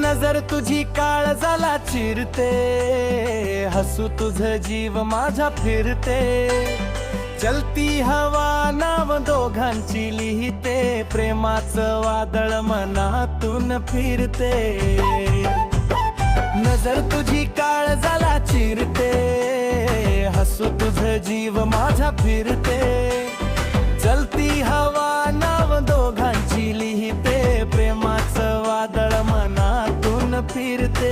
नजर तुझी काळजाला चिरते, हसू तुझ जीव माझा फिरते, चलती हवा नाव दोघांची लिहिते, प्रेमाचं वादळ मनातून फिरते। नजर तुझी काळजाला चिरते, हसू तुझ जीव माझा फिरते, चलती हवा नाव दोघांची लिहिते, प्रेमाचं वादळ मनातून फिरते।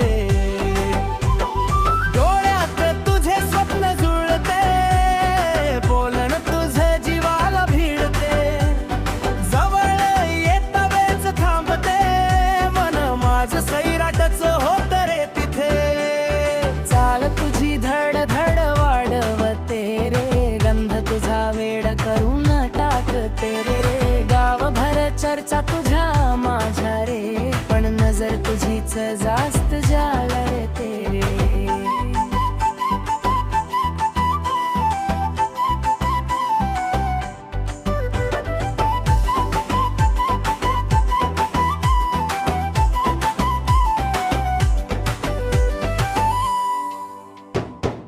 डोळ्यात तुझे स्वप्न जुळते, बोलण तुझे जीवाला भिडते, जवळ येत वेच थांबते, मन माझं सैराटच होत रे तिथे। चाल तुझी धड धड वाढवते रे, गंध तुझा वेड करून टाकते रे, गावभर चर्चा तुझ्या माझ्या रे, पण नजर तुझीच जास्त जाळते रे।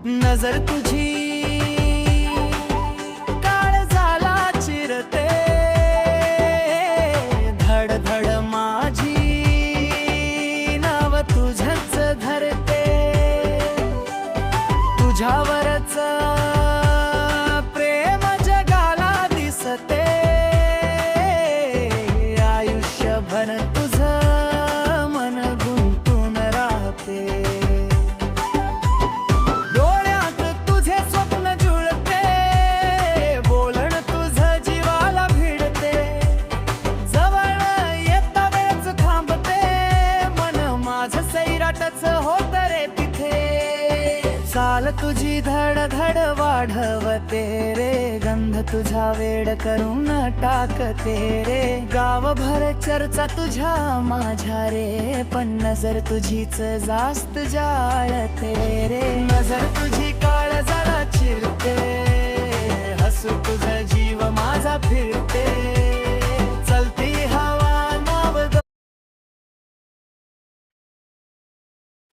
नजर तुझी काळजाला चिरते, धड धड माझी नाव तुझंच धरते, तुझ्यावरच प्रेम जगाला दिसते, आयुष्यभर तुझं मन गुंतून राहते। होत रे तिथे चाल तुझी धड धड वाढवते रे, गंध तुझा वेड करून टाकते रे, गावभर चर्चा तुझ्या माझ्या रे, पण नजर तुझीच जास्त जाळते रे। नजर